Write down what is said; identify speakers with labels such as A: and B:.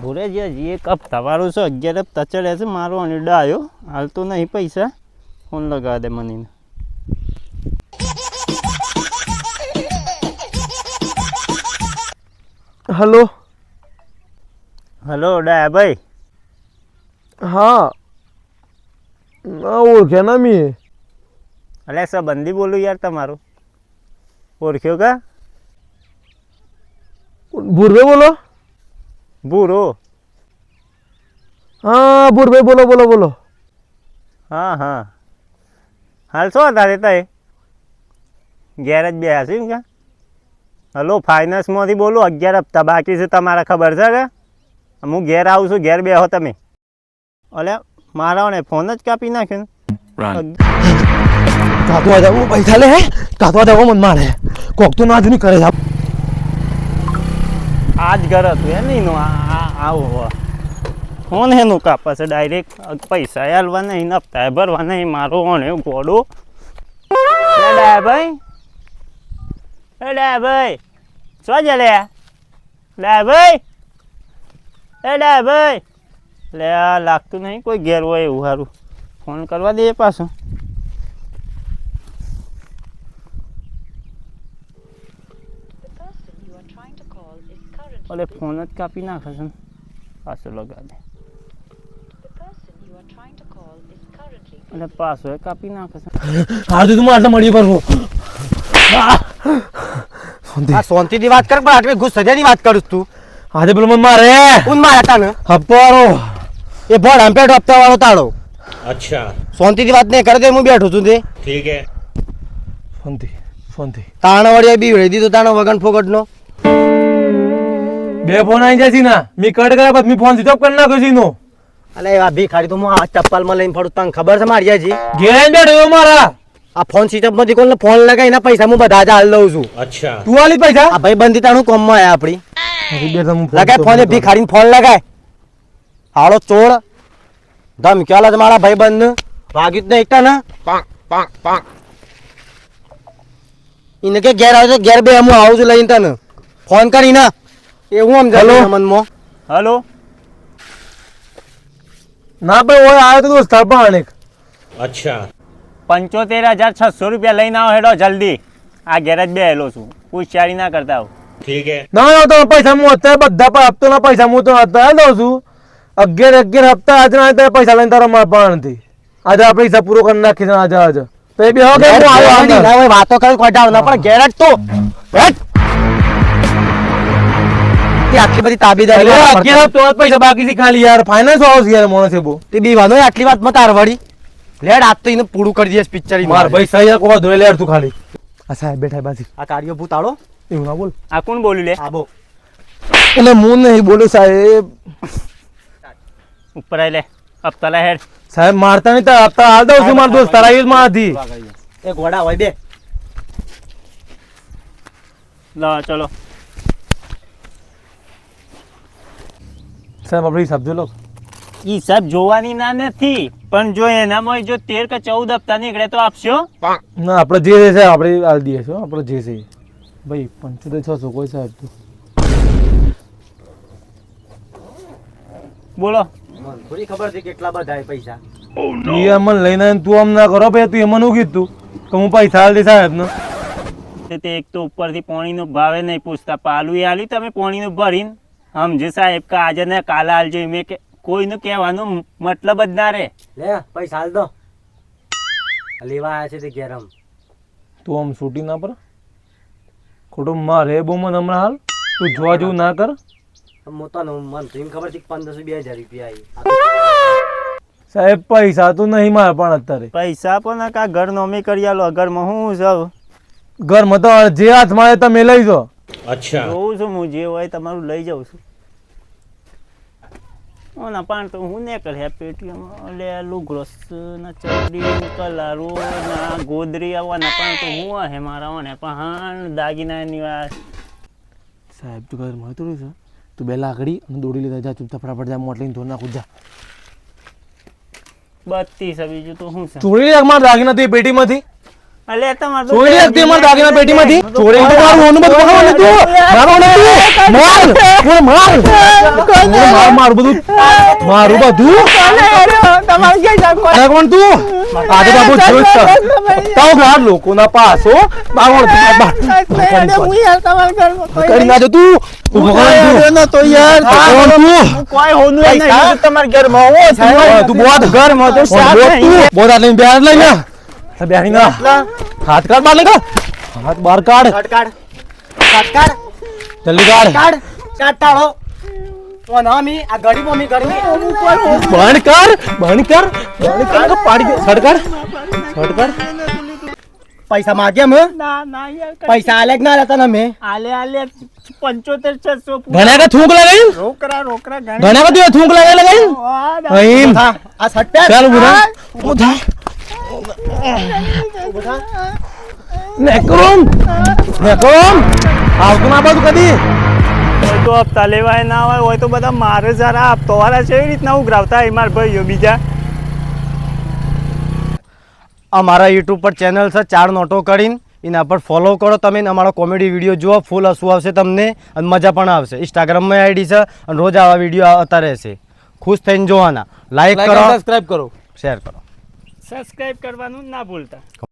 A: ભૂરે જે એક હપ્તા વાળો છે 11 હપ્તા ચડ્યા છે મારો અને ડાયો હાલ તો નહીં પૈસા ફોન લગાવ દે મને
B: હલો
A: હલો ડાયા ભાઈ
B: હા ઓળખ્યા ના મી
A: અલ્યા સંબંધી બોલું યાર તમારું ઓળખ્યો કા
B: ભૂરભાઈ બોલો
A: ભૂરો
B: હા ભૂરભાઈ બોલો બોલો બોલો
A: હા હા હાલ શું તારે તય ઘેર જ બે હશે ને હલો ફાઇનાન્સમાંથી બોલું 11 હપ્તા બાકી છે તમારે ખબર છે કે હું ઘેર આવું છું ઘેર બેહો તમે અલ્યા મારાઓને ફોન જ કાપી નાખ્યો ને
B: કાતો આ જાવ પૈસા લે કાતો આ જાવ મન મારે કોક તો ના જ નહીં કરે સાહેબ
A: આ જ ઘર હતું એ નહીં આવું ફોન એનું કાપા છે ડાયરેક્ટ પૈસા હાલવા નહીં હપ્તા ભરવા નહીં મારો ઓને ગોડો ડાયા ભાઈ એ ડાયા ભાઈ શું છે લે ડાયા ભાઈ એ ડાયા ભાઈ લે લાગતું નહીં કોઈ ઘેર હોય એવું સારું ફોન કરવા દે પાછું અલે ફોન જ કાપી નાખે છે પાછો લગા દે એટલે પાછો કાપી નાખે છે
B: હા તું આટલા મળી પર
C: શાંતિથી વાત કર પણ આટલી ગુસ્સાની વાત કરું તું
B: આજે પેલો મને મારે
C: કોણ મારા તાને
B: હપ્પારો
C: એ ભણ આંપેટ હપ્તા વાળો તાળો
D: अच्छा
C: શાંતિથી વાત નહીં કરે તો હું બેઠો છું તે
D: ठीक है
B: ફોનથી
C: તાણ વળી બી વેડી દીધો તાણ વગન ફોગટનો
B: બે ફોન આવી જાય છે ના મી કટ કર્યા પછી મી ફોન સ્વિચ ઓફ કરી નાખ્યો છે નો
C: અલે આ ભીખારી તો હું આ ચપ્પલમાં લઈને ફરું તને ખબર છે મારી જી
B: ઘેર બેઠો મારા
C: આ ફોન સ્વિચ ઓફ માંથી કોઈને ફોન લગાવીને પૈસા હું બધા જ હાલ દઉં છું
D: अच्छा
B: તું આલી પૈસા
C: આ ભાઈ બંધી તાણું કોમમાં આયા આપણી લગાય ફોને ભીખારીને ફોન લગાય હાળો ચોળ ધમક્યા લા મારા ભાઈ બંધ વાગ્યું જ નહીં એકતા ને એને કે ઘેર આવજો ઘેર બે હું આવું છું લઈને તને ફોન કરીને એવું સમજાય મનમાં
A: હલો
B: ના ભાઈ ઓય આવ્યો તો દોસ્ત પણ
D: अच्छा
A: 75,600 રૂપિયા લઈને આવો હેડો જલ્દી આ ઘેર જ બેહેલો છું પૂછારી ના કરતા આવું
D: ठीक है
B: ના ના તો પૈસા હું અત્યારે બધા પણ હપ્તો ના પૈસા હું તો અત્યારે દઉં છું 11 હપ્તા આજે ના પૈસા લઈને તારા મારા પણ નથી આજે આપણે હિસાબ પૂરો કરી નાખી છે આજે તો એ બી હવે હું આવ્યો
C: વાતો કરે કોઈ ડાવ ના પણ ઘેર જ તો આટલી બધી તાબેદારી
B: 11 હપ્તો પૈસા બાકી છે ખાલી યાર ફાઇનાન્સ વાળો છે યાર મોણસ છે બહુ
C: તે બીવાનો આટલી વાત માં તાર વળી લેડ આજ તો એને પૂરું કરી દઈશ પિક્ચર
B: માર ભાઈ સહી કો ધોઈ લે તું ખાલી આ સાહેબ બેઠા બાજી
C: આ કાર્યો ભૂતાળો
B: એવું ના બોલ
A: આ કોણ બોલ્યું લે
C: આબો
B: એટલે હું નહીં બોલું સાહેબ
A: ઉપર આય લે હપ્તા લે હેડ
B: સાહેબ મારતા નહીં તાર હપ્તા હાલ દઉં છું મારા દોસ્ત તારા યુઝ માં હતી
C: એક વડા હોય બે
A: લો ચલો
B: સાહેબ આપણે હિસાબ જો લો
A: હિસાબ જોવાની ના નથી પણ જો એનામાં જો 13 કે 14 હપ્તા નીકળે તો આપશો
B: ના આપણે જે છે આપણે હાલ દઈએ છો આપણે જે છે ભાઈ 75,600 કોઈ સાહેબ તું
A: બોલો
C: મને થોડી ખબર છે કેટલા બધા પૈસા
B: ઈ અમન લઈને તું આમ ના કરો ભાઈ તું એમાં નું કીધું કે હું પૈસા હાલ દે સાહેબ ને
A: તે એક તો ઉપરથી પાણીનો ભાવે નહીં પૂછતા પાલું એ આલ્યું તમે પાણીનું ભરીને સમજે સાહેબ કે આજે ને કાલે હાલજો મેં કે કોઈનું કહેવાનો મતલબ જ ના રે
C: લે પૈસા હાલ દો લેવા આયા છે તે ગેરમ
B: તું આમ છૂટી ના પર ખોટું મારે બહુ મને હમણાં હાલ તું જોવા જેવું ના કર
C: મોતાનો મન તો એમ ખબર છે કે 1500-2000 રૂપિયા આવી
B: સાહેબ પૈસા તો નહીં મારે પણ અત્યારે
A: પૈસા પણ કા ઘર નોમી કરી આલો ઘરમાં હું જાઉં
B: ઘરમાં તો જે હાથ મારે તમે લઈ જાઓ
D: अच्छा
A: જોઉં છું હું જે હોય તમારું લઈ જાઉં છું ઓના પાણ તો હું ને કરે પેટીએમ લે લુગડો ના ચડી કલારો ના ગોદરી આવવાના પાણ તો હું હે મારા ઓને પહાણ દાગીના ની વાત
B: સાહેબ તું ઘરમાં હતું છે તું બે લાકડી અને દોડી લેતા જા ચૂપચાપ ફટાફટ જા મોટ લઈને ધોર નાખું જા
A: 32 બીજું તો શું છે
B: ચોરી લે મારા દાગીના તે પેટીમાંથી
A: અલે તમારે તો
B: ચોરી હતી અમારા દાગીના પેટીમાંથી ચોરી તો મારું હોનું બધું પકડવાનું તું મારો હોનું તું માર માર માર બધું મારું બધું
A: તમારે ક્યાં
B: અરે કોણ તું આજે બાબુ જોઈ તાવ ઘર લોકોના પાસો બાવણ કરી ના જો તું પકડ
A: તો યાર
B: કોણ તું
A: કોઈ હોનું નહીં તમારા ઘરમાં હો
B: તું બોત
A: ઘરમાં તો
B: બોત લઈને બેહાર લઈને બેહારી ના હાથ કાઢ બાર લઈ હાથ બાર કાઢ જલ્દી કાઢ બંધ કર પાડી દે સડકર
C: પૈસા માગ્યા મેં
A: ના ના યાર
C: પૈસા આલે કે ના આલે તને મેં
A: આલે 75
B: ઘણા કે થૂંક લગાઈ
A: રોકરા
B: ઘણા કે તું થૂંક લગાઈ અહીં
C: હા આ શર્ટ પહેર
B: ચાલ ઉભા ઉધા નેકરોમ આવતું ના બાજુ કદી
A: હોય તો હપ્તા લેવાય ના હોય તો બધા મારે જરા હપ્તો વાળા છે એવી રીતના ઉઘરાવતા હોય મારા ભાઈઓ બીજા
C: અમારા યુટ્યુબ પર ચેનલ છે 4 નોટો કરીને એના પર ફોલો કરો તમે અમારો કોમેડી વિડીયો જુઓ ફૂલ હસવું આવશે તમને અને મજા પણ આવશે ઇન્સ્ટાગ્રામમાં આઈડી છે અને રોજ આવા વિડીયો આવતા રહેશે ખુશ થઈને જોવાના લાઈક કરો
B: સબસ્ક્રાઇબ કરો
C: શેર કરો
A: સબસ્ક્રાઇબ કરવાનું ના ભૂલતા